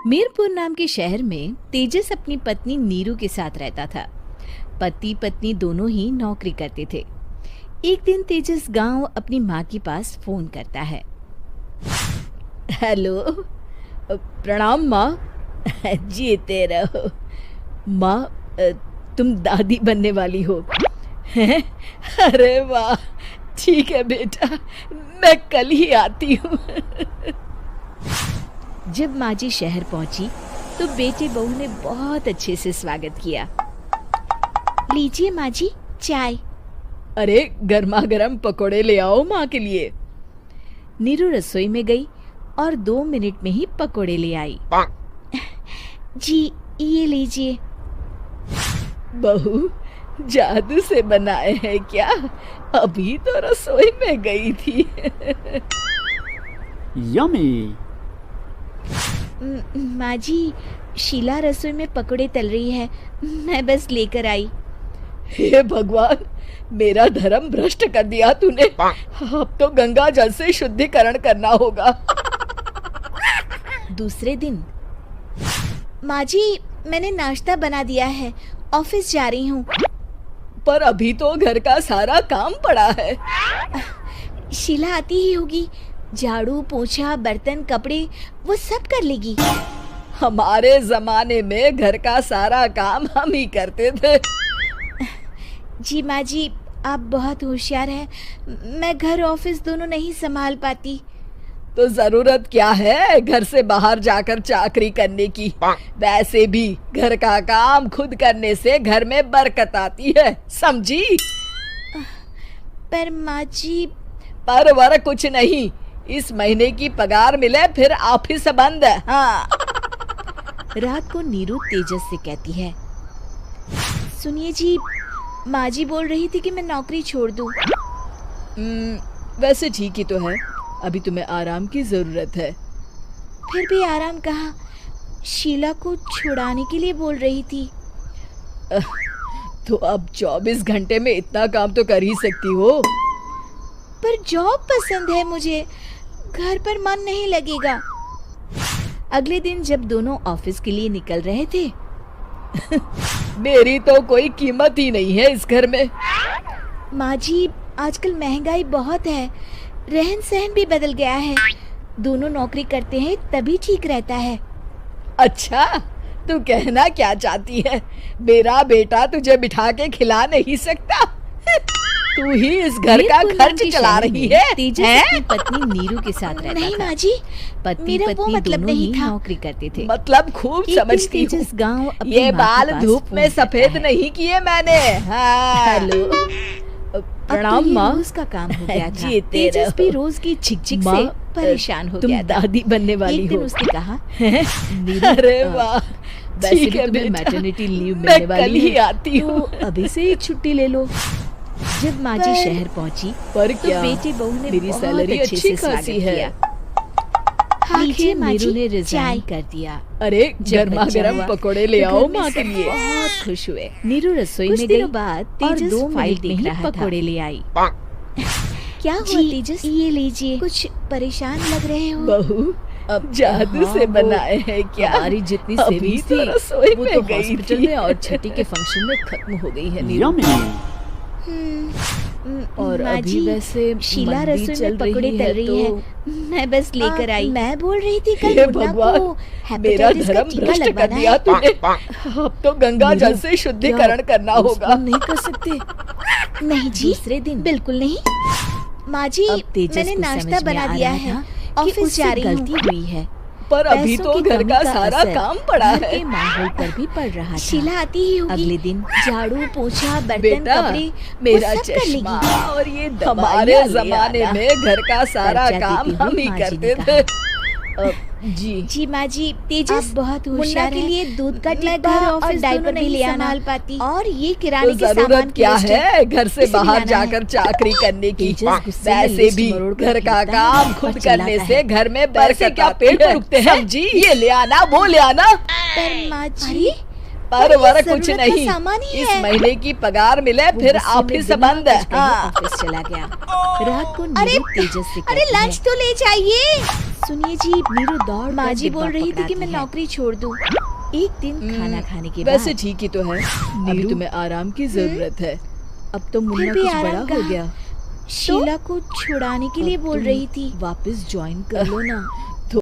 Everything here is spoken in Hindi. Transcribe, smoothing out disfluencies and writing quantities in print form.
मीरपुर नाम के शहर में तेजस अपनी पत्नी नीरू के साथ रहता था। पति पत्नी दोनों ही नौकरी करते थे। एक दिन तेजस गांव अपनी माँ के पास फोन करता है। हेलो, प्रणाम माँ। जीते रहो माँ, तुम दादी बनने वाली हो हैं? अरे वाह, ठीक है बेटा, मैं कल ही आती हूँ। जब माँ जी शहर पहुंची तो बेटे बहू ने बहुत अच्छे से स्वागत किया। लीजिए माँ जी, चाय। अरे गर्मा गर्म पकोड़े ले आओ माँ के लिए। नीरू रसोई में गई और 2 मिनट में ही पकोड़े ले आई। जी ये लीजिए। बहू, जादू से बनाए हैं क्या? अभी तो रसोई में गई थी। यम्मी। माँ जी, शीला रसोई में पकोड़े तल रही है, मैं बस लेकर आई। हे भगवान, मेरा धर्म भ्रष्ट कर दिया तूने। अब तो गंगा जल से शुद्धिकरण करना होगा। दूसरे दिन, माँ जी मैंने नाश्ता बना दिया है, ऑफिस जा रही हूँ। पर अभी तो घर का सारा काम पड़ा है। शीला आती ही होगी, झाड़ू पोछा बर्तन कपड़े वो सब कर लेगी। हमारे जमाने में घर का सारा काम हम ही करते थे। जी माँ जी, आप बहुत होशियार हैं, मैं घर ऑफिस दोनों नहीं संभाल पाती। तो जरूरत क्या है घर से बाहर जाकर चाकरी करने की? वैसे भी घर का काम खुद करने से घर में बरकत आती है, समझी? पर माँ जी। पर वर कुछ नहीं, इस महीने की पगार मिले फिर ऑफिस बंद है। हाँ। रात को नीरू तेजस से कहती है, सुनिए जी, माँ जी बोल रही थी कि मैं नौकरी छोड़ दूं। वैसे ठीक ही तो है, अभी तुम्हें आराम की जरूरत है। फिर भी आराम कहाँ, शीला को छुड़ाने के लिए बोल रही थी। तो अब 24 घंटे में इतना काम तो कर ही सकती हो। पर जॉब पसंद है मुझे, घर पर मन नहीं लगेगा। अगले दिन जब दोनों ऑफिस के लिए निकल रहे थे, मेरी तो कोई कीमत ही नहीं है इस घर में। माँ जी, आजकल महंगाई बहुत है, रहन सहन भी बदल गया है, दोनों नौकरी करते हैं तभी ठीक रहता है। अच्छा, तू कहना क्या चाहती है? मेरा बेटा तुझे बिठा के खिला नहीं सकता? तू ही इस घर का खर्च चला रही है। तेजस अपनी पत्नी नीरू के साथ रहता नहीं था। माँ जी, पति पत्नी मतलब नहीं था, नौकरी करते थे। मतलब खूब समझती हूँ। गाँव ये बाल धूप में सफेद नहीं किए मैंने। हेलो, प्रणाम माँ। उसका काम हो गया था। तेजस भी रोज की झिकझिक से परेशान हो गया था। तुम दादी बनने वाली हो। एक दिन उसने कहा, अरे वाह, वैसे भी तुम्हें मैटरनिटी लीव मिलने वाली है, आती हूँ, तो अभी से ही छुट्टी ले लो। जब माँ जी शहर पहुँची पर तो बेटी बहू ने मेरी सैलरी अच्छी खासी है। लीजिए माँ जी, ने रिजाइन कर दिया। अरे गर्मा गर्म पकोड़े ले आओ माँ के लिए। बहुत खुश हुए। नीरू रसोई में गई बाद तेजस 2 फाइल देख रहा था। पकोड़े ले आई। क्या हुआ तेजस? ये लीजिए। कुछ परेशान लग रहे हो? बहू, अब जादू से बनाए हैं क्या? हमारी जितनी सेविंग्स थी वो तो हॉस्पिटल में और छठी के फंक्शन में खत्म हो गई है नीरू। और अभी वैसे शीला रसोई में पकोड़े तल रही है, मैं बस लेकर आई। मैं बोल रही थी कल भगवान, मेरा धर्म भ्रष्ट कर दिया तूने। अब तो गंगा जल से शुद्धिकरण करना होगा। नहीं कर सकते। नहीं जी, दूसरे दिन बिल्कुल नहीं। माँ जी, मैंने नाश्ता बना दिया है, ऑफिस जा रही हूँ। गलती हुई है, पर अभी तो घर का सारा काम पड़ा है। माहौल पर भी पड़ रहा था। शीला आती ही होगी। अगले दिन झाड़ू पोछा बर्तन कपड़े मेरा चश्मा और ये हमारे जमाने में घर का सारा काम हम ही करते थे। जी माँ जी, तेजस बहुत होशियार के लिए दूध का टिक्का और डायपर नहीं ले संभाल पाती, और ये किराने के सामान क्या है घर से बाहर जाकर चाकरी करने की। वैसे भी घर का काम खुद करने से घर में बरसे क्या पेट रुकते हैं। जी, ये ले आना वो ले आना। पर माँ जी, पर ये कुछ जरूरत का नहीं, सामान ही इस है। महीने की पगार मिले वो फिर गुस्से में ऑफिस बिना बंद। कुछ कहे हाँ। ऑफिस चला गया। रात को अरे नीरू तेजस से अरे कहती लंच है, तो ले जाइए। सुनिए जी, नीरू दौड़ माँ कर जी डिब्बा बोल रही थी कि मैं पकड़ाती है। नौकरी छोड़ दूं। एक दिन खाना खाने के वैसे बाद ठीक ही तो है, अभी नीरू, तुम्हें आराम की जरूरत है। अब तो मुन्ना फिर भी कुछ बड़ा आराम हो कहाँ? गया, शीला को छुड़ाने के लिए अब बोल तुम रही थी। वापस ज्वाइन कर लो ना।